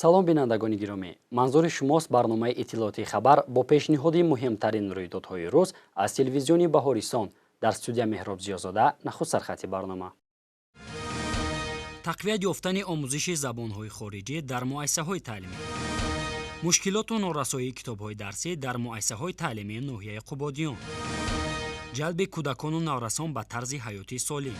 салом бинандагони гиромӣ, манзури шумост барномаи иттилоотии хабар бо пешниҳоди муҳимтарин рӯйдодҳои рӯз аз телевизиони Баҳорисон. Дар студия Меҳроб Зиёзода нахуст сархати барнома. тақвият ёфтани омӯзиши забонҳои хориҷӣ дар муассисаҳои таълимӣ. мушкилоту норасоии китобҳои дарсӣ дар муассисаҳои таълимии ноҳияи Қубодиён. ҷалби кӯдакону наврасон ба тарзи ҳаёти солим.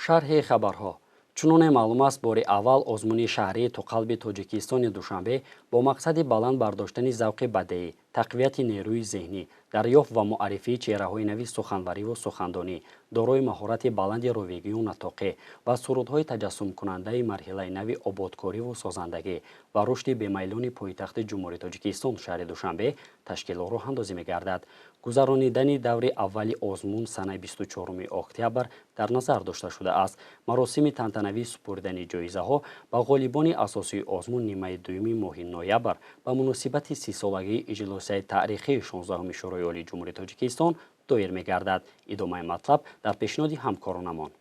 шарҳи хабарҳо. чуноне маълум аст, бори аввал озмуни шаҳрии ту қалби Тоҷикистони Душанбе бо мақсади баланд бардоштани завқи бадеӣ, тақвияти нерӯи зеҳнӣ, дарёфт ва муаррифии чеҳраҳои нави суханвариву сухандонӣ, дорои маҳорати баланди ровигию натоқӣ ва сурудҳои таҷассумкунандаи марҳилаи нави ободкориву созандагӣ ва рушди бемайлони пойтахти ҷумҳурии Тоҷикистон шаҳри Душанбе ташкило роҳ андозӣ мегардад. гузаронидани даври аввали озмун санаи 24 октябр дар назар дошта шудааст. маросими тантанавии супурдани ҷоизаҳо ба ғолибони асосии озмун нимаи дуюми моҳи ноябр ба муносибати 30-солагии иҷлосияи таърихии 16 шӯрои олии ҷумҳурии Тоҷикистон доир мегардад. идомаи матлаб дар пешниҳоди ҳамкоронамон.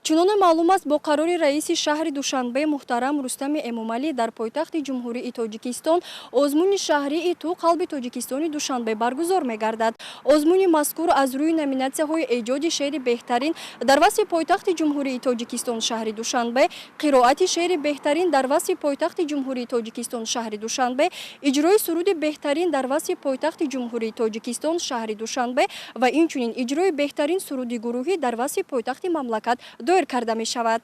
чуноне маълум аст, бо қарори раиси шаҳри Душанбе муҳтарам Рустами Эмомалӣ дар пойтахти ҷумҳурии Тоҷикистон озмуни шаҳрии ту қалби Тоҷикистони Душанбе баргузор мегардад. озмуни мазкур аз рӯи номинатсияҳои эҷоди шеъри беҳтарин дар васфи пойтахти ҷумҳурии Тоҷикистон шаҳри Душанбе, қироати шеъри беҳтарин дар васфи пойтахти ҷумҳурии Тоҷикистон шаҳри Душанбе, иҷрои суруди беҳтарин дар васфи пойтахти ҷумҳурии Тоҷикистон шаҳри Душанбе ва инчунин иҷрои беҳтарин суруди гурӯҳӣ дар васфи пойтахти мамлакат доир карда мешавад.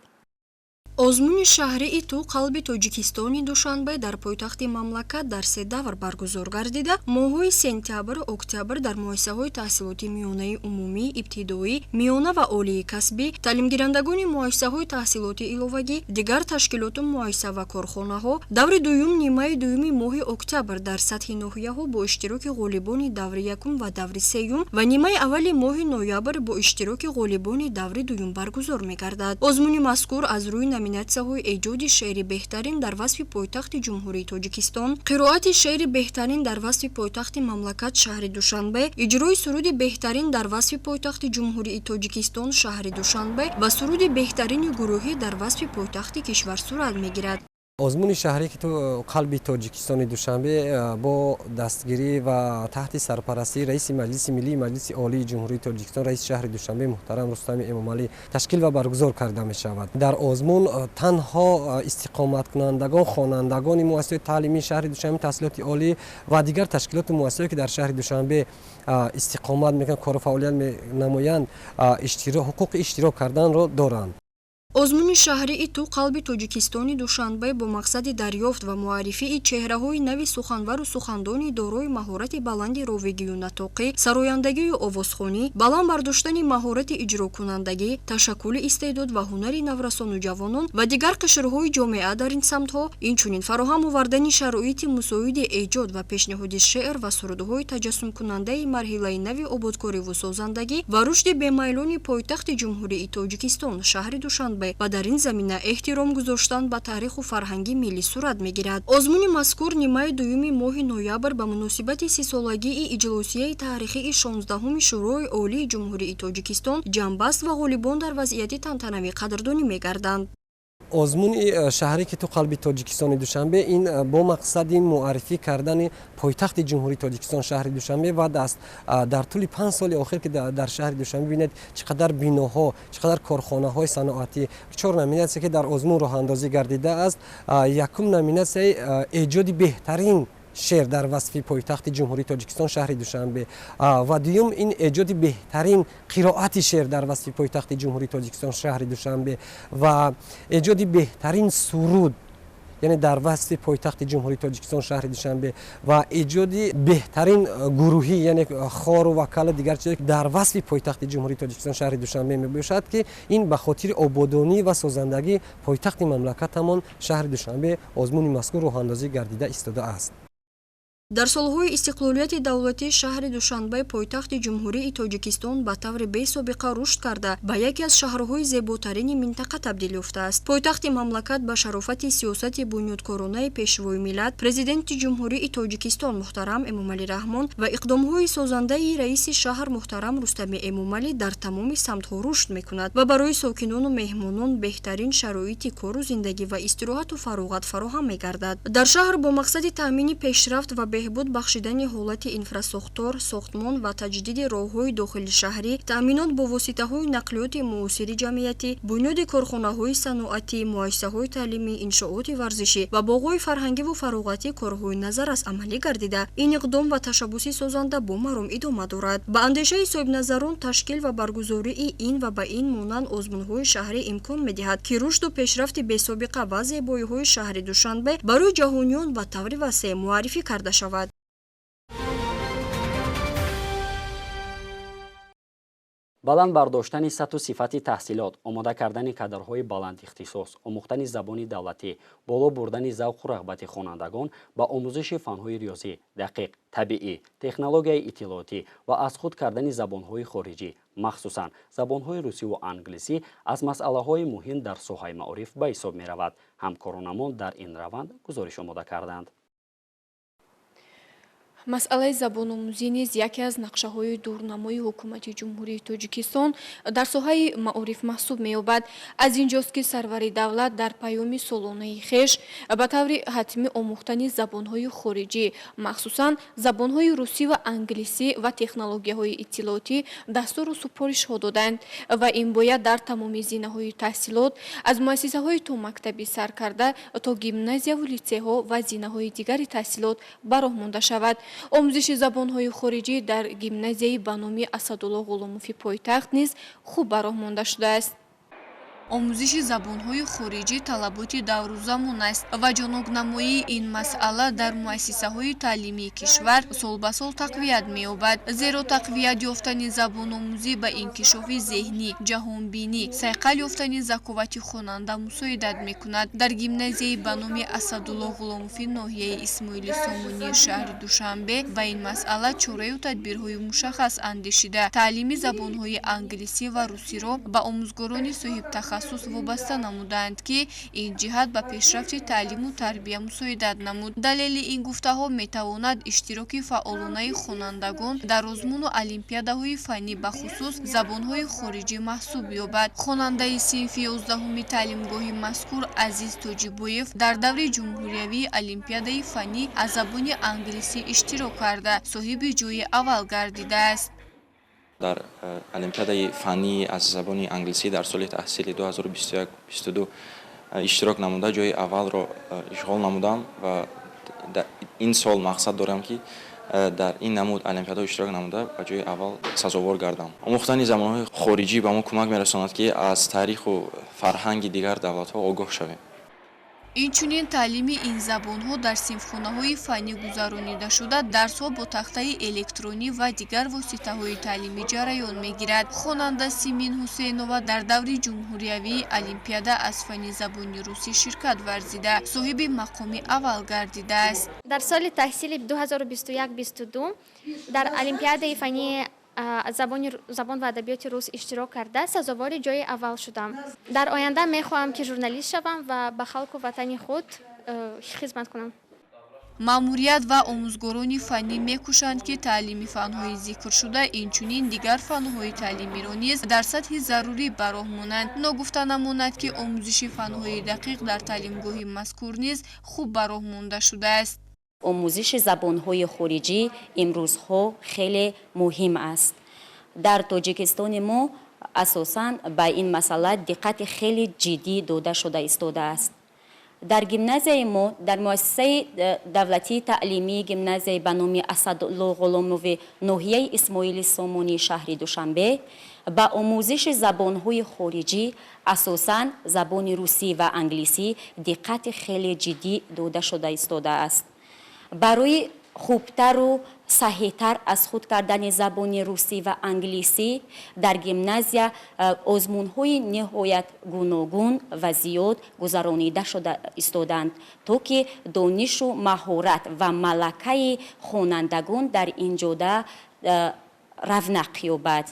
озмуни шаҳрии ту қалби Тоҷикистони Душанбе дар пойтахти мамлакат дар се давр баргузор гардида, моҳҳои сентябр, октябр дар муассисаҳои таҳсилоти миёнаи умумӣ, ибтидоӣ, миёна ва олии касбӣ, таълимгирандагони муассисаҳои таҳсилоти иловагӣ, дигар ташкилоту муассиса ва корхонаҳо даври дуюм нимаи дуюми моҳи октябр дар сатҳи ноҳияҳо бо иштироки ғолибони даври якум ва даври сеюм ва нимаи аввали моҳи ноябр бо иштироки ғолибони даври дуюм баргузор мегардад. озмуни мазкур аз рӯи номинатсияҳои эҷоди шеъри беҳтарин дар васфи пойтахти ҷумҳурии Тоҷикистон, қироати шеъри беҳтарин дар васфи пойтахти мамлакат шаҳри Душанбе, иҷрои суруди беҳтарин дар васфи пойтахти ҷумҳурии Тоҷикистон шаҳри Душанбе ва суруди беҳтарини гурӯҳӣ дар васфи пойтахти кишвар сурат мегирад. озмуни шаҳрии қалби Тоҷикистони Душанбе бо дастгирӣ ва таҳти сарпарастии раиси маҷлиси миллии маҷлиси олии ҷумҳурии Тоҷикистон раиси шаҳри Душанбе муҳтарам Рустами Эмомалӣ ташкил ва баргузор карда мешавад. дар озмун танҳо истиқоматкунандагон, хонандагони муассисаҳои таълимии шаҳри Душанбе, таҳсилоти олӣ ва дигар ташкилоти муассисаҳое ки дар шаҳри Душанбе истиқомат мекунанд, кору фаъолият менамоянд, ҳуқуқи иштирок карданро доранд. озмуни шаҳрии ту қалби Тоҷикистони Душанбе бо мақсади дарёфт ва муаррифии чеҳраҳои нави суханвару сухандони дорои маҳорати баланди ровигию натоқӣ, сарояндагию овозхонӣ, баланд бардоштани маҳорати иҷрокунандагӣ, ташаккули истеъдод ва ҳунари наврасону ҷавонон ва дигар қишрҳои ҷомеа дар ин самтҳо, инчунин фароҳам овардани шароити мусоиди эҷод ва пешниҳоди шеър ва сурудҳои таҷассумкунандаи марҳилаи нави ободкориву созандагӣ ва рушди бемайлони пойтахти ҷумҳурии Тоҷикистон шаҳри Душанбе ва дар ин замина эҳтиром гузоштан ба таъриху фарҳанги миллӣ сурат мегирад. озмуни мазкур нимаи дуюми моҳи ноябр ба муносибати 30-солагии иҷлосияи таърихии 16 шӯрои олии ҷумҳурии Тоҷикистон ҷамъбаст ва ғолибон дар вазъияти тантанавӣ қадрдонӣ мегарданд. озмуни шаҳрии ки ту қалби Тоҷикистони Душанбе ин бо мақсади муаррифӣ кардани пойтахти ҷумҳурии Тоҷикистон шаҳри Душанбе ва дар тӯли 5 соли охир ки дар шаҳри Душанбе бинед чӣ қадар биноҳо, чӣ қадар корхонаҳои саноатӣ, 4 номинатсия ки дар озмун роҳандозӣ гардидааст. якум номинатсияи эҷоди беҳтарин шеър дар васфи пойтахти ҷумҳурии Тоҷикистон шаҳри Душанбе ва дуюм ин эҷоди беҳтарин қироати шеър дар васфи пойтахти ҷумҳурии Тоҷикистон шаҳри Душанбе ва эҷоди беҳтарин суруд, яъне дар васфи пойтахти ҷумҳурии Тоҷикистон шаҳри Душанбе ва эҷоди беҳтарин гурӯҳӣ, яъне хору ва кала дигар чизое дар васфи пойтахти ҷумҳурии Тоҷикистон шаҳри Душанбе мебошад ки ин ба хотири ободонӣ ва созандагии пойтахти мамлакатамон шаҳри Душанбе озмуни мазкур роҳандозӣ гардида истодааст. дар солҳои истиқлолияти давлатӣ шаҳри Душанбе пойтахти ҷумҳурии Тоҷикистон ба таври бесобиқа рушд карда ба яке аз шаҳрҳои зеботарини минтақа табдил ёфтааст. Пойтахти мамлакат ба шарофати сиёсати бунёдкоронаи пешвои миллат, президенти ҷумҳурии Тоҷикистон муҳтарам Эмомалӣ Раҳмон ва иқдомҳои созандаи раиси шаҳр муҳтарам Рустами Эмомалӣ дар тамоми самтҳо рушд мекунад ва барои сокинону меҳмонон беҳтарин шароити кору зиндагӣ ва истироҳату фароғат фароҳам мегардад. Дар шаҳр бо мақсади таъмини пешрафт ва беҳбуд бахшидани ҳолати инфрасохтор, сохтмон ва таҷдиди роҳҳои дохилишаҳрӣ, таъминот бо воситаҳои нақлиёти муосири ҷамъиятӣ, бунёди корхонаҳои саноатӣ, муассисаҳои таълимӣ, иншооти варзишӣ ва боғҳои фарҳангиву фароғатӣ корҳои назар аз амалӣ гардида, ин иқдом ва ташаббуси созанда бо маром идома дорад. Ба андешаи соҳибназарон ташкил ва баргузории ин ва ба ин монанд озмунҳои шаҳрӣ имкон медиҳад, ки рушду пешрафти бесобиқа ва зебоиҳои шаҳри Душанбе барои ҷаҳониён ба таври васеъ муаррифӣ карда шавад. баланд бардоштани сатҳу сифати таҳсилот, омода кардани кадрҳои баландихтисос, омӯхтани забони давлатӣ, боло бурдани завқу рағбати хонандагон ба омӯзиши фанҳои риёзӣ, дақиқ, табиӣ, технологияи иттилоотӣ ва аз худ кардани забонҳои хориҷӣ, махсусан забонҳои русиву англисӣ аз масъалаҳои муҳим дар соҳаи маориф ба ҳисоб меравад. Ҳамкоронамон дар ин раванд гузориш омода карданд. масъалаи забономӯзӣ низ яке аз нақшаҳои дурнамои ҳукумати ҷумҳурии Тоҷикистон дар соҳаи маориф маҳсуб меёбад. Аз инҷост ки сарвари давлат дар паёми солонаи хеш ба таври ҳатмӣ омӯхтани забонҳои хориҷӣ, махсусан забонҳои русӣ ва англисӣ ва технологияҳои иттилоотӣ дастуру супоришҳо доданд ва ин бояд дар тамоми зинаҳои таҳсилот аз муассисаҳои то мактаби саркарда то гимназияву литсейҳо ва зинаҳои дигари таҳсилот ба роҳ монда шавад. омӯзиши забонҳои хориҷӣ дар гимназияи ба номи Асадулло Ғуломови пойтахт низ хуб ба роҳ монда шудааст. омӯзиши забонҳои хориҷӣ талаботи даврузамон аст ва ҷонокнамоии ин масъала дар муассисаҳои таълимии кишвар сол ба сол тақвият меёбад, зеро тақвият ёфтани забономӯзӣ ба инкишофи зеҳнӣ, ҷаҳонбинӣ, сайқал ёфтани заковати хонанда мусоидат мекунад. Дар гимназияи ба номи Асадулло Ғуломови ноҳияи Исмоили Сомонии шаҳри Душанбе ба ин масъала чораю тадбирҳои мушаххас андешида, таълими забонҳои англисӣ ва русиро ба омӯзгорони соҳибтахассус вобаста намуданд, ки ин ҷиҳат ба пешрафти таълиму тарбия мусоидат намуд. Далели ин гуфтаҳо метавонад иштироки фаъолонаи хонандагон дар озмуну олимпиадаҳои фаннӣ ба хусус забонҳои хориҷӣ маҳсуб ёбад. хонандаи синфи 11-уми таълимгоҳи мазкур Азиз Тоҷибоев дар даври ҷумҳуриявии олимпиадаи фаннӣ аз забони англисӣ иштирок карда соҳиби ҷойи аввал гардидааст. дар олимпиадаи фаннии аз забони англисӣ дар соли таҳсили 2021-22 иштирок намуда ҷойи аввалро ишғол намудам ва ин сол мақсад дорам, ки дар ин намуд олимпиада иштирок намуда ба ҷойи аввал сазовор гардам. омӯхтани забонҳои хориҷӣ ба мо кӯмак мерасонад, ки аз таъриху фарҳанги дигар давлатҳо огоҳ шавем. инчунин таълими ин забонҳо дар синфхонаҳои фаннӣ гузаронида шуда дарсҳо бо тахтаи электронӣ ва дигар воситаҳои таълимӣ ҷараён мегирад. хонанда Симин Ҳусейнова дар даври ҷумҳуриявии олимпиада аз фанни забони русӣ ширкат варзида соҳиби мақоми аввал гардидааст. дар соли таҳсили 2021-22 дар олимпиадаи фанни забон ва адабиёти рус иштирок карда сазовори ҷойи аввал шудам. дар оянда мехоҳам, ки журналист шавам ва ба халку ватани худ хизмат кунам. маъмурият ва омӯзгорони фаннӣ мекӯшанд, ки таълими фанҳои зикршуда инчунин дигар фанҳои таълимиро низ дар сатҳи зарурӣ ба роҳ монанд. ногуфта намонад, ки омӯзиши фанҳои дақиқ дар таълимгоҳи мазкур низ хуб ба роҳ монда шудааст. омӯзиши забонҳои хориҷӣ имрӯзҳо хеле муҳим аст. дар тоҷикистони мо асосан ба ин масъала диққати хеле ҷиддӣ дода шуда истодааст. дар гимназияи мо, дар муассисаи давлатии таълимии гимназияи ба номи Асадулло Ғуломови ноҳияи Исмоили Сомонии шаҳри Душанбе ба омӯзиши забонҳои хориҷӣ асосан забони русӣ ва англисӣ диққати хеле ҷиддӣ дода шуда истодааст. барои хубтару саҳҳтар аз худ кардани забони русӣ ва англисӣ дар гимназия озмунҳои ниҳоят гуногун ва зиёд гузаронида шуда истоданд то ки донишу маҳорат ва малакаи хонандагон дар ин ҷода равнақ ёбад.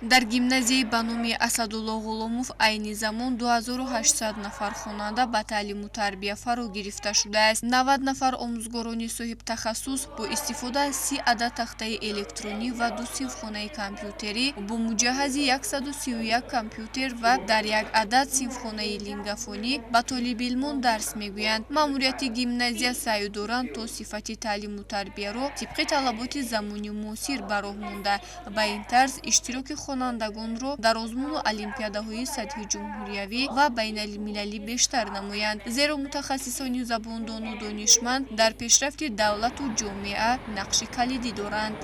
дар гимназияи ба номи Асадулло Ғуломов айни замон 2800 нафар хонанда ба таълиму тарбия фаро гирифта шудааст. 90 нафар омӯзгорони соҳиб тахассус бо истифода аз 30 адад тахтаи электронӣ ва 2 синфхонаи компютерӣ бо муҷаҳҳази 131 компютер ва дар 1 адад синфхонаи лингафонӣ ба толибилмон дарс мегӯянд. маъмурияти гимназия саъй доранд то сифати таълиму тарбияро тибқи талаботи замони муосир ба роҳ монда ба ин тарз иштироки хонандагонро дар озмуну олимпиадаҳои сатҳи ҷумҳуриявӣ ва байналмилалӣ бештар намоянд, зеро мутахассисони забондону донишманд дар пешрафти давлату ҷомеа нақши калидӣ доранд.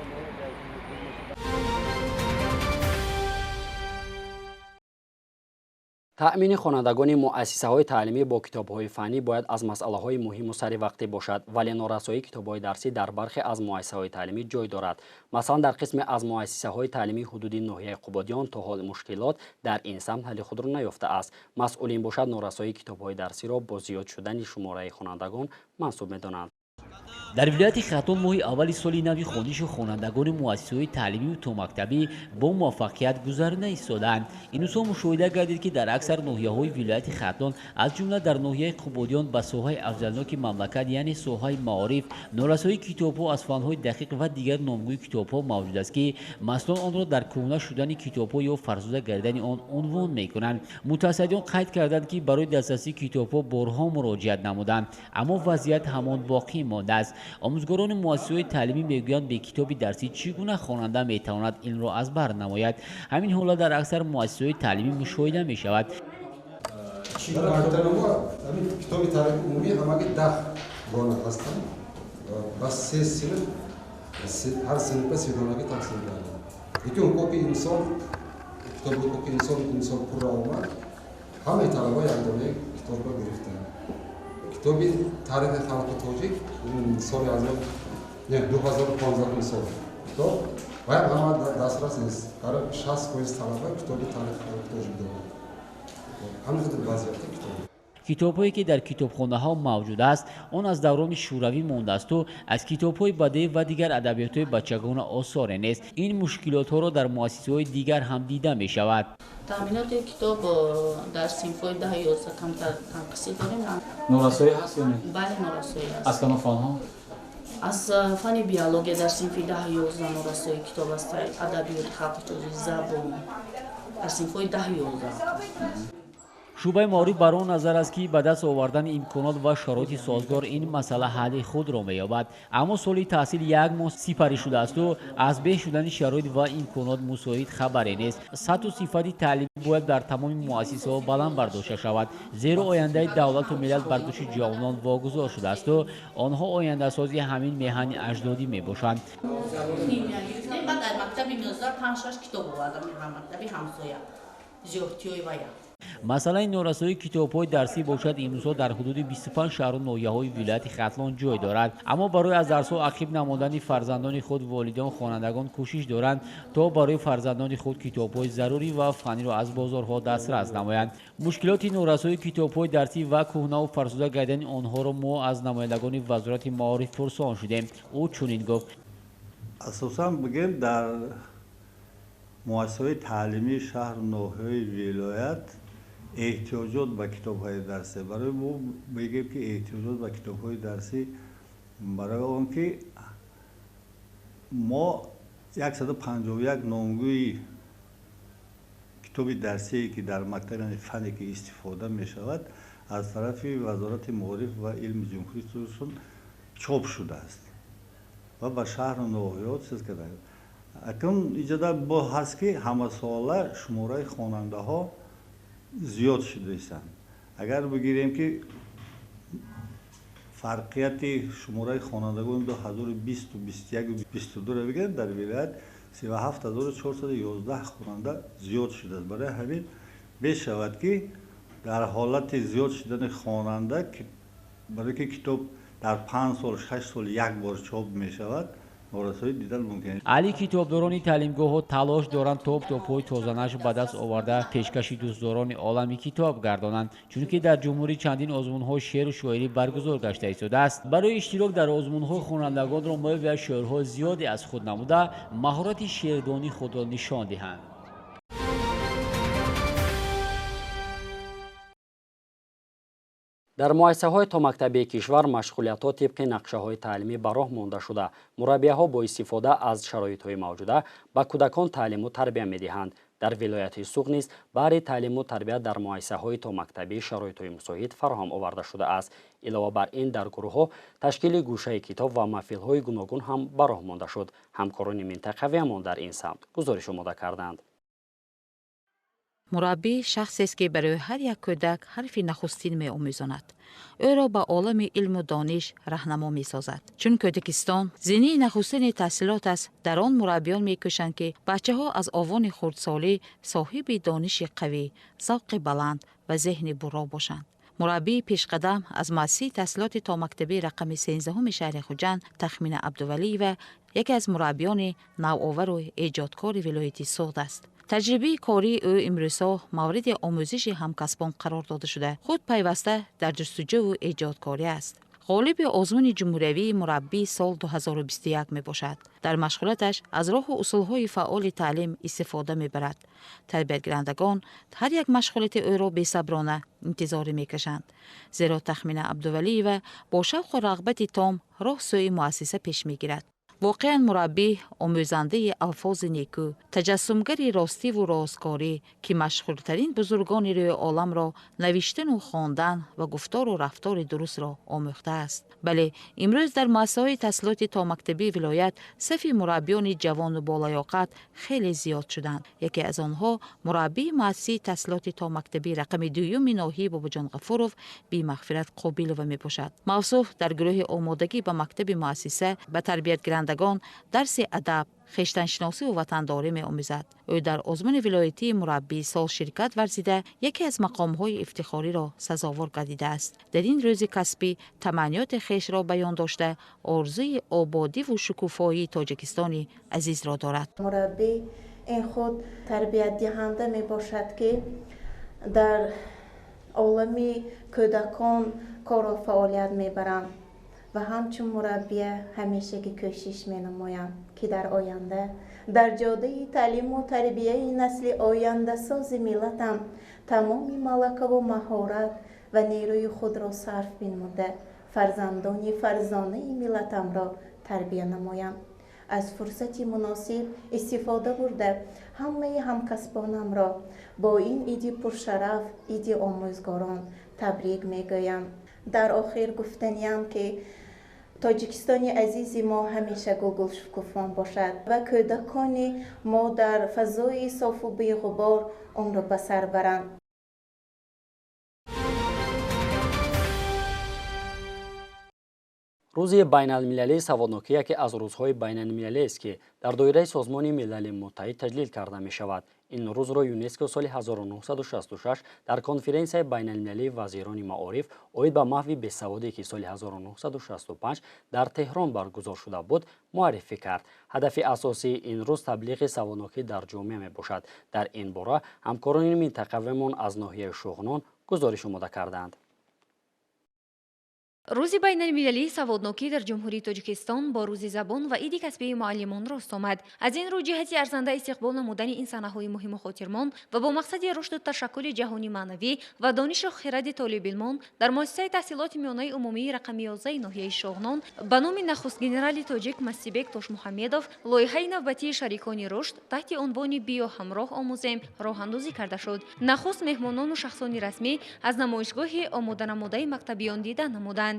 таъмини хонандагони муассисаҳои таълимӣ бо китобҳои фаннӣ бояд аз масъалаҳои муҳиму саривақтӣ бошад, вале норасоии китобҳои дарсӣ дар бархе аз муассисаҳои таълимӣ ҷой дорад. масалан дар қисме аз муассисаҳои таълимӣ ҳудуди ноҳияи Қубодиён то ҳол мушкилот дар ин самт ҳалли худро наёфтааст. масъулин бошад норасоии китобҳои дарсиро бо зиёд шудани шумораи хонандагон мансуб медонанд. дар вилояти Хатон моҳи аввали соли нави хониши хонандагони муассисаҳои таълимиву томактабӣ бо муваффақият гузарда истоданд. ин рӯзҳо мушоҳида гардид ки дар аксар ноҳияҳои вилояти Хатон аз ҷумла дар ноҳияи Қубодиён ба соҳаи афзалноки мамлакат яъне соҳаи маориф норасоии китобҳо аз фанҳои дақиқ ва дигар номгӯи китобҳо мавҷуд аст ки масъулон онро дар кӯҳна шудани китобҳо ё фарсуда гардидани он унвон мекунанд. мутаассисиён қайд карданд ки барои дастрасии китобҳо борҳо муроҷиат намуданд, аммо вазъият ҳамон боқӣ мондааст. омӯзгорони муассисаҳои таълимӣ мегӯянд бе китоби дарсӣ чӣ гуна хонанда метавонад илмро аз бар намояд. ҳамин ҳолат дар аксар муассисаҳои таълимӣ мушоҳида мешавад. китоби таърихи умумӣ ҳамаги 10 дона ҳастанд. ба 3 синф ҳар синфа 3 донагӣ тақсим карданд. яке ҳуқуқи инсон, китоби ҳуқуқи инсон пурра омад. ҳамаи талаба якдонаи китобро гирифтанд. китоби таърихи халқи тоҷик соли 2015 сол китоб ваям ҳама дастрас нест. қариб 60% талаба китоби таърихи халқи тоҷик дорад. ҳамин қадар вазъияти китоб. китобҳое ки дар китобхонаҳо мавҷуд аст он аз даврони шӯравӣ мондаасту аз китобҳои бадеӣ ва дигар адабиётҳои бачагона осоре нест. ин мушкилотҳоро дар муассисаҳои дигар ҳам дида мешавад. таъминоти китоб дар синфҳои 10-11 танқисӣ дорем. норасоӣ ҳаст ё не? бале норасоӣ аст. аз кано фанҳо? аз фани биология дар синфи 10-11 норасои китоб аст. адабиёти халқи тоҷик, забон дар синфҳои 10-11. шӯъбаи маориф бар он назар аст ки ба даст овардани имконот ва шароити созгор ин масъала ҳалли худро меёбад. аммо соли таҳсил як моҳ сипарӣ шудаасту аз беҳ шудани шароит ва имконот мусоид хабаре нест. сатҳу сифати таълимӣ бояд дар тамоми муассисаҳо баланд бардошта шавад, зеро ояндаи давлату миллат бар дӯши ҷавонон вогузор шудаасту онҳо ояндасози ҳамин меҳани аҷдодӣ мебошанд. дар мактаби миёздар 5-6 китоб овардам, мактаби ҳамсоя зиёдтиҳои вая. масъалаи норасоии китобҳои дарсӣ бошад имрӯзҳо дар ҳудуди 25 шаҳру ноҳияҳои вилояти Хатлон ҷой дорад. аммо барои аз дарсҳо ақиб намондани фарзандони худ волидон хонандагон кӯшиш доранд то барои фарзандони худ китобҳои зарурӣ ва фанниро аз бозорҳо дастрас намоянд. мушкилоти норасоии китобҳои дарсӣ ва кӯҳнаву фарсуда гардидани онҳоро мо аз намояндагони вазорати маориф пурсон шудем. ӯ чунин гуфт: асосан бигем дар муассисаҳои таълимии шаҳру ноҳияҳои вилоят эҳтиёҷот ба китобҳои дарсӣ барои мо мегӯем ки эҳтиёҷот ба китобҳои дарсӣ барои он ки мо 151 номгӯи китоби дарсие ки дар мактаби фанне ки истифода мешавад аз тарафи вазорати маориф ва илми ҷумҳурии Торкистон чоп шудааст ва ба шаҳру ноҳиёт чиз карда. акнун иҷода бо ҳаст ки ҳамасола шумораи хонандаҳо зиёд шудаистанд. агар бигирем ки фарқияти шумораи хонандагони 2020, 21, 22 бигирем дар вилоят 37411 хонанда зиёд шудааст. барои ҳамин мешавад ки дар ҳолати зиёд шудани хонанда барое ки китоб дар 5 сол 6 сол як бор чоп мешавад, норасоӣ дидан мумкин. али китобдорони таълимгоҳҳо талош доранд то китобҳои тозанаш ба даст оварда пешкаши дӯстдорони олами китоб гардонанд, чунки дар ҷумҳурӣ чандин озмунҳои шеъру шоирӣ баргузор гашта истодааст. барои иштирок дар озмунҳои хонандагонро моҳ ва шоирҳо зиёде аз худ намуда маҳорати шеърдонии худро нишон диҳанд. дар муассисаҳои томактабии кишвар машғулиятҳо тибқи нақшаҳои таълимӣ ба роҳ монда шуда, мураббияҳо бо истифода аз шароитҳои мавҷуда ба кӯдакон таълиму тарбия медиҳанд. дар вилояти Суғ низ баҳри таълиму тарбия дар муассисаҳои томактабӣ шароитҳои мусоид фароҳам оварда шудааст. илова бар ин дар гурӯҳҳо ташкили гӯшаи китоб ва маҳфилҳои гуногун ҳам ба роҳ монда шуд. ҳамкорони минтақавиамон дар ин самт гузориш омода карданд. мураббӣ шахсест ки барои ҳар як кӯдак ҳарфи нахустин меомӯзонад. ӯро ба олами илму дониш раҳнамо месозад. чун кӯдакистон зинии нахустини таҳсилот аст, дар он мураббиён мекӯшанд ки бачаҳо аз овони хурдсолӣ соҳиби дониши қавӣ, завқи баланд ва зеҳни бурро бошанд. мураббии пешқадам аз муассисаи таҳсилоти томактабии рақами 13 шаҳри хуҷанд Тахмина Абдувалиева яке аз мураббиёни навовару эҷодкори вилояти Суғд аст. таҷрибаи кории ӯ имрӯзҳо мавриди омӯзиши ҳамкасбон қарор дода шуда, худ пайваста дар ҷустуҷӯву эҷодкорӣ аст. ғолиби озмуни ҷумҳуриявии мураббии сол 2021 мебошад. дар машғулияташ аз роҳу усулҳои фаъоли таълим истифода мебарад. тарбиятгирандагон ҳар як машғулияти ӯро бесаброна интизорӣ мекашанд. зеро Тахмина Абдувалиева бо шавқу рағбати том роҳ сӯи муассиса пеш мегирад. воқеан мураббӣ омӯзандаи алфози некӯ, таҷассумгари ростиву росткорӣ, ки машҳуртарин бузургони рӯи оламро навиштану хондан ва гуфтору рафтори дурустро омӯхтааст. бале имрӯз дар муассисаҳои таҳсилоти томактабии вилоят сафи мураббиёни ҷавону болаёқат хеле зиёд шуданд. яке аз онҳо мураббии муассисаи таҳсилоти томактабии рақами 2 ноҳияи Бобоҷон Ғафуров бимағфират Қобилова мебошад. мавсуф дар гурӯҳи омодагӣ ба мактаби муассиса ба тарбиятгирандагон дарси адаб, хештаншиносиву ватандорӣ меомӯзад. ӯ дар озмуни вилоятии мураббии сол ширкат варзида яке аз мақомҳои ифтихориро сазовор гардидааст. дар ин рӯзи касбӣ таманниёти хешро баён дошта орзуи ободиву шукуфоии тоҷикистони азизро дорад. мураббӣ ин худ тарбиятдиҳанда мебошад ки дар олами кӯдакон кору фаъолият мебаранд ва ҳамчун мураббия ҳамешагӣ кӯшиш менамоям ки дар оянда дар ҷодаи таълиму тарбияи насли ояндасози миллатам тамоми малакаву маҳорат ва нерӯи худро сарф бинмуда фарзандони фарзонаи миллатамро тарбия намоям. аз фурсати муносиб истифода бурда ҳамаи ҳамкасбонамро бо ин иди пуршараф, иди омӯзгорон табрик мегӯям. дар охир гуфтаниям ки тоҷикистони азизи мо ҳамеша гулшукуфон бошад ва кӯдакони мо дар фазои софу беғубор онро ба сар баранд. рӯзи байналмилалии саводнокӣ яке аз рӯзҳои байналмилалиест ки дар доираи созмони милали муттаҳид таҷлил карда мешавад. ин рӯзро ЮНЕСКО соли 1966 дар конференсияи байналмилалии вазирони маориф оид ба маҳви бесаводие ки соли 1965 дар Теҳрон баргузор шуда буд муаррифӣ кард. ҳадафи асосии ин рӯз таблиғи саводнокӣ дар ҷомеа мебошад. дар ин бора ҳамкорони минтақавиамон аз ноҳияи Шуғнон гузориш омода карданд. рӯзи байналмилалии саводнокӣ дар ҷумҳурии Тоҷикистон бо рӯзи забон ва иди касбии муаллимон рост омад. аз ин рӯ ҷиҳати арзанда истиқбол намудани ин санаҳои муҳиму хотирмон ва бо мақсади рушду ташаккули ҷаҳонӣ маънавӣ ва донишу хиради толибилмон дар муассисаи таҳсилоти миёнаи умумии рақами 11 ноҳияи Шуғнон ба номи нахуст генерали тоҷик Мастибек Тошмуҳаммедов лоиҳаи навбатии шарикони рушд таҳти унвони биё ҳамроҳ омӯзем роҳандозӣ карда шуд. нахуст меҳмонону шахсони расмӣ аз намоишгоҳи омоданамудаи мактабиён дидан намуданд.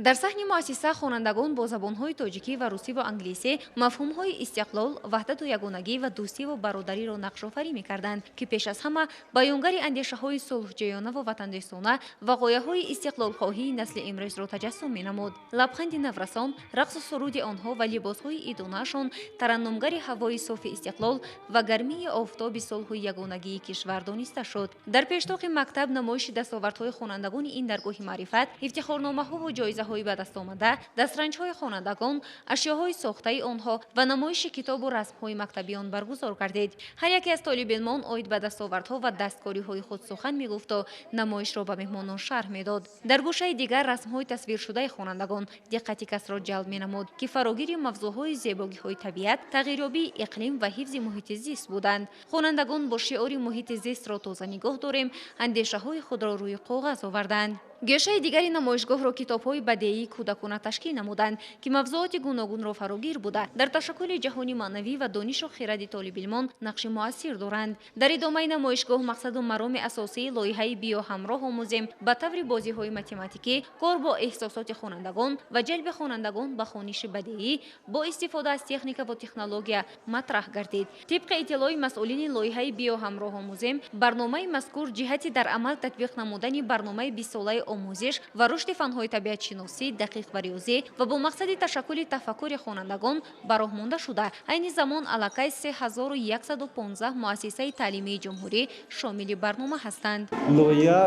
дар саҳни муассиса хонандагон бо забонҳои тоҷикӣ ва русӣ ва англисӣ мафҳумҳои истиқлол, ваҳдату ягонагӣ ва дӯстиву бародариро нақшофарӣ мекарданд, ки пеш аз ҳама баёнгари андешаҳои сулҳҷӯёнаву ватандӯстона ва ғояҳои истиқлолхоҳии насли имрӯзро таҷассум менамуд. Лабханди наврасон, рақсу суруди онҳо ва либосҳои идонаашон тараннумгари ҳавои софи истиқлол ва гармии офтоби сулҳу ягонагии кишвар дониста шуд. Дар пештоқи мактаб намоиши дастовардҳои хонандагони ин даргоҳи маърифат, ифтихорномаҳо ва ҷоизаҳои ба даст омада, дастранҷҳои хонандагон, ашёҳои сохтаи онҳо ва намоиши китобу расмҳои мактабиён баргузор гардид. Ҳар яке аз толибилмон оид ба дастовардҳо ва дасткориҳои худ сухан мегуфту намоишро ба меҳмонон шарҳ медод. Дар гӯшаи дигар расмҳои тасвиршудаи хонандагон диққати касро ҷалб менамуд, ки фарогири мавзӯъҳои зебогиҳои табиат, тағйирёбии иқлим ва ҳифзи муҳити зист буданд. Хонандагон бо шиори муҳити зистро тоза нигоҳ дорем, андешаҳои худро рӯи коғаз оварданд. Гӯшаи дигари намоишгоҳро китобҳои бадеии кӯдакона ташкил намуданд, ки мавзӯоти гуногунро фарогир буда дар ташаккули ҷаҳони маънавӣ ва донишу хиради толибилмон нақши муассир доранд. Дар идомаи намоишгоҳ мақсаду мароми асосии лоиҳаи биё ҳамроҳ омӯзем ба таври бозиҳои математикӣ, кор бо эҳсосоти хонандагон ва ҷалби хонандагон ба хониши бадеӣ бо истифода аз техника ва технология матраҳ гардид. Тибқи иттилои масъулини лоиҳаи биё ҳамроҳ омӯзем, барномаи мазкур ҷиҳати дар амал татбиқ намудани барномаи 20 солаи омӯзиш ва рушди фанҳои табиатшиносӣ, дақиқ ва риёзӣ ва бо мақсади ташаккули тафаккури хонандагон ба роҳ монда шуда, айни замон аллакай 3115 муассисаи таълимии ҷумҳурӣ шомили барнома ҳастанд. лоиҳа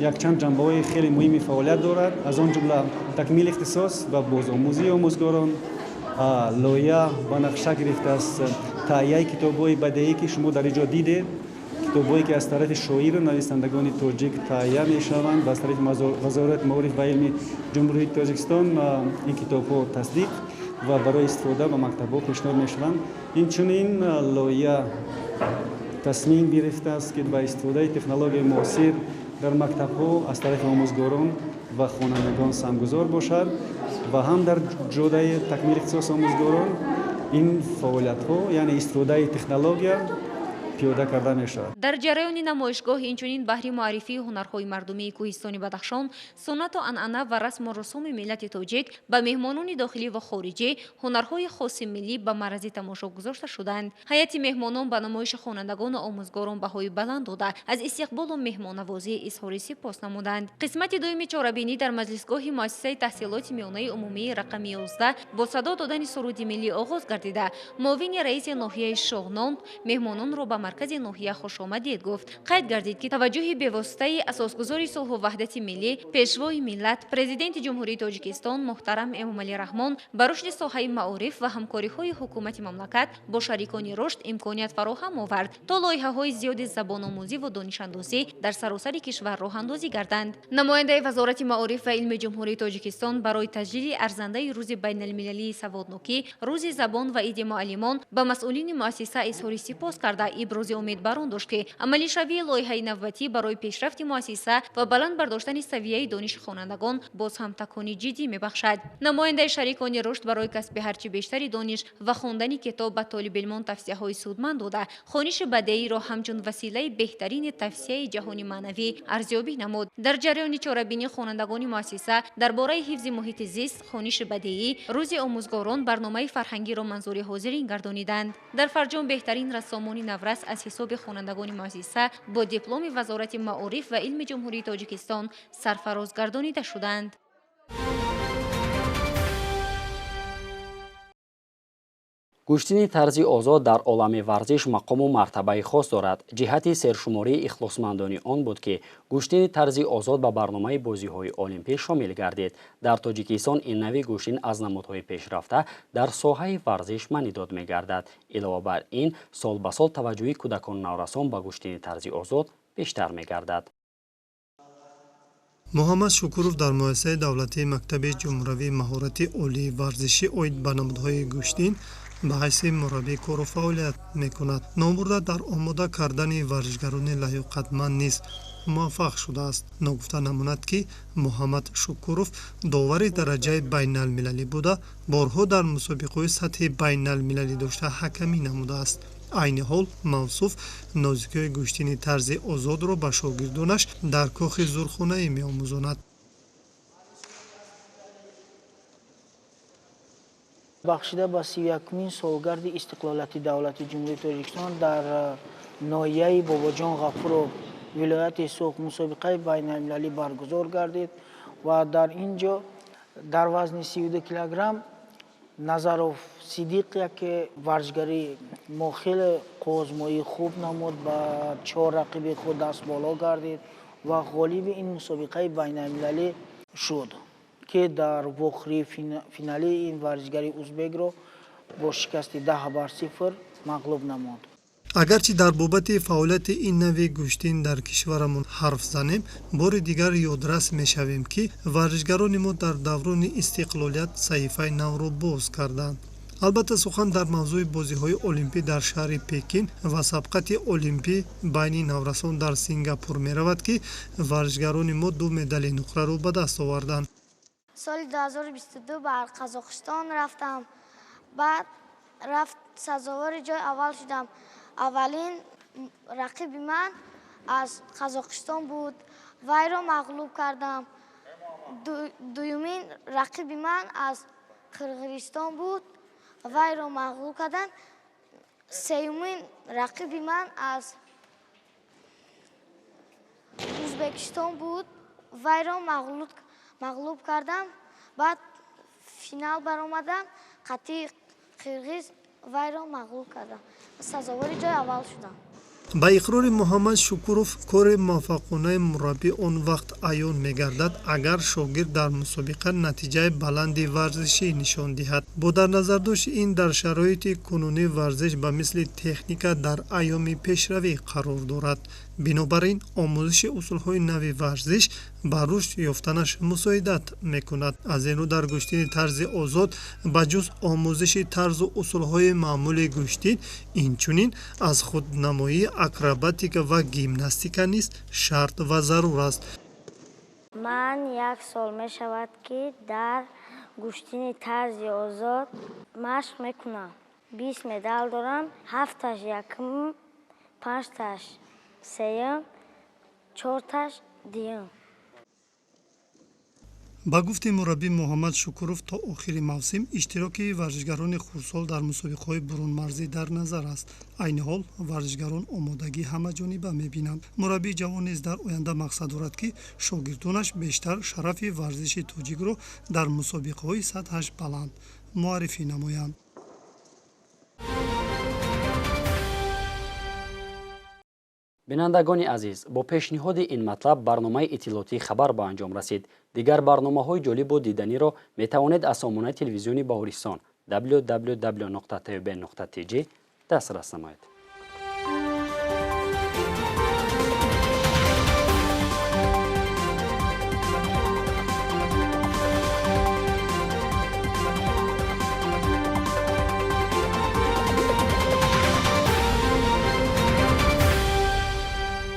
якчанд ҷанбаҳои хеле муҳими фаъолият дорад, аз он ҷумла такмили ихтисос ва бозомӯзии омӯзгорон. лоиҳа ба нақша гирифта аз таҳияи китобҳои бадеӣ ки шумо дар иҷо дидед, китобҳое ки аз тарафи шоиру нависандагони тоҷик таҳия мешаванд ва аз тарафи вазорати маориф ва илми ҷумҳурии Тоҷикистон ин китобҳо тасдиқ ва барои истифода ба мактабҳо пешниҳод мешаванд. Инчунин лоиҳа тасмим гирифтааст ки ба истифодаи технологияи муосир дар мактабҳо аз тарафи омӯзгорон ва хонандагон самгузор бошад ва ҳам дар ҷодаи такмили ихтисос омӯзгорон ин фаъолиятҳо, яъне истифодаи технология пиёда карда мешавад. Дар ҷараёни намоишгоҳ инчунин баҳри муаррифии ҳунарҳои мардумии кӯҳистони Бадахшон, суннату анъана ва расму русуми миллати тоҷик ба меҳмонони дохилӣ ва хориҷӣ ҳунарҳои хоси миллӣ ба маърази тамошо гузошта шуданд. ҳайати меҳмонон ба намоиши хонандагону омӯзгорон баҳои баланд дода, аз истиқболу меҳмоннавозӣ изҳори сипос намуданд. қисмати дуюми чорабинӣ дар маҷлисгоҳи муассисаи таҳсилоти миёнаи умумии рақами 11 бо садо додани суруди миллӣ оғоз гардида, муовини раиси ноҳияи Шоғнон меҳмононро ба маркази ноҳия хушомадед гуфт. Қайд гардид, ки таваҷҷӯҳи бевоситаи асосгузори сулҳу ваҳдати миллӣ, пешвои миллат, президенти ҷумҳурии Тоҷикистон муҳтарам Эмомалӣ Раҳмон ба рушди соҳаи маориф ва ҳамкориҳои ҳукумати мамлакат бо шарикони рушд имконият фароҳам овард, то лоиҳаҳои зиёди забономӯзиву донишандозӣ дар саросари кишвар роҳандозӣ гарданд. Намояндаи Вазорати маориф ва илми ҷумҳурии Тоҷикистон барои таҷлили арзандаи рӯзи байналмилалии саводнокӣ, рӯзи забон ва иди муаллимон ба масъулини муассиса изҳори сипос карда ибрози умедбарон дошт, ки амалишавии лоиҳаи навбатӣ барои пешрафти муассиса ва баланд бардоштани савияи дониши хонандагон боз ҳам такони ҷиддӣ мебахшад. Намояндаи шарикони рушд барои касби ҳарчи бештари дониш ва хондани китоб ба толибилмон тавсияҳои судманд дода, хониши бадеиро ҳамчун василаи беҳтарини тавсияи ҷаҳони маънавӣ арзёбӣ намуд. Дар ҷараёни чорабинии хонандагони муассиса дар бораи ҳифзи муҳити зист, хониши бадеӣ, рӯзи омӯзгорон барномаи фарҳангиро манзури ҳозирин гардониданд. Дар Фарҷом беҳтарин рассомони наврас аз ҳисоби хонандагони муассиса бо дипломи Вазорати маориф ва илми ҷумҳурии Тоҷикистон сарфароз гардонида шуданд. гӯштини тарзи озод дар олами варзиш мақому мартабаи хос дорад. ҷиҳати сершумории ихлосмандони он буд, ки гӯштини тарзи озод ба барномаи бозиҳои олимпӣ шомил гардид. Дар Тоҷикистон ин нави гӯштин аз намудҳои пешрафта дар соҳаи варзиш маънидод мегардад. илова бар ин, сол ба сол таваҷҷӯҳи кӯдакони наврасон ба гӯштини тарзи озод бештар мегардад. муҳаммад Шукуров дар муассисаи давлатии мактаби ҷумҳуравии маҳорати олии варзишӣ оид ба намудҳои гӯштин ба ҳайси мураббӣ кору фаъолият мекунад. ном бурда дар омода кардани варзишгарони лаёқатманд низ муваффақ шудааст. ногуфта намонад, ки муҳаммад Шукуров довари дараҷаи байналмилалӣ буда, борҳо дар мусобиқаҳои сатҳи байналмилалӣ дошта ҳакамӣ намудааст. айни ҳол мавсуф нозикиҳои гӯштини тарзи озодро ба шогирдонаш дар кохи зӯрхонаӣ меомӯзонад. бахшида ба 31-мин солгарди истиқлолияти давлати ҷумҳурии Тоҷикистон дар ноҳияи Бобоҷон Ғафуров вилояти Суғ мусобиқаи байналмилалӣ баргузор гардид ва дар ин ҷо дар вазни 32 килограмм Назаров Сидиқ яке варзишгари мо хеле қозмои хуб намуд, ба 4 рақиби худ даст боло гардид ва ғолиби ин мусобиқаи байналмилалӣ шуд ки дар вохри финалӣ ин варзишгари узбекро бо шикасти 10-0 мағлуб намуд. агарчи дар бобати фаъолияти ин нави гӯштин дар кишварамон ҳарф занем, бори дигар ёдрас мешавем ки варзишгарони мо дар даврони истиқлолият саҳифаи навро боз карданд. албатта сухан дар мавзӯи бозиҳои олимпӣ дар шаҳри Пекин ва сабқати олимпӣ байни наврасон дар Сингапур меравад ки варзишгарони мо 2 медали нуқраро ба даст оварданд. соли 2022 бар Қазоқистон рафтам. баъд рафт сазовори ҷои аввал шудам. аввалин рақиби ман аз Қазоқистон буд. вайро мағлуб кардам. дуюмин рақиби ман аз Қирғизистон буд. вайро мағлуб кардам. сеюмин рақиби ман аз Узбекистон буд. вайро мағлуб кардам. баъд финал баромадам. қатъи қирғиз вайро мағлуб кардам. сазовори ҷои аввал шудам. ба иқрори Муҳаммад Шукуров, кори муваффақонаи мураббӣ он вақт аён мегардад агар шогирд дар мусобиқа натиҷаи баланди варзишӣ нишон диҳад. бо дар назардошти ин, дар шароити кунунӣ варзиш ба мисли техника дар айёми пешравӣ қарор дорад. бинобар ин омӯзиши усулҳои нави варзиш ба рушд ёфтанаш мусоидат мекунад. аз ин рӯ дар гӯштини тарзи озод ба ҷуз омӯзиши тарзу усулҳои маъмули гӯштин, инчунин аз худнамоӣ, акробатика ва гимнастика низ шарт ва зарур аст. ман 1 сол мешавад ки дар гӯштини тарзи озод машқ мекунам. 20 медал дорам. 7таш якум, 5таш сеюм, 4таш дуюм. ба гуфти мураббӣ Муҳаммад Шукуров, то охири мавсим иштироки варзишгарони хурдсол дар мусобиқаҳои бурунмарзӣ дар назар аст. айни ҳол варзишгарон омодагӣ ҳамаҷониба мебинанд. мураббии ҷавон низ дар оянда мақсад дорад ки шогирдонаш бештар шарафи варзиши тоҷикро дар мусобиқаҳои сатҳаш баланд муаррифӣ намоянд. бинандагони азиз, бо пешниҳоди ин матлаб барномаи иттилоотии хабар ба анҷом расид. дигар барномаҳои ҷолибу диданиро метавонед аз сомонаи телевизиони Баҳористон www.tv.tg дастрас намоед.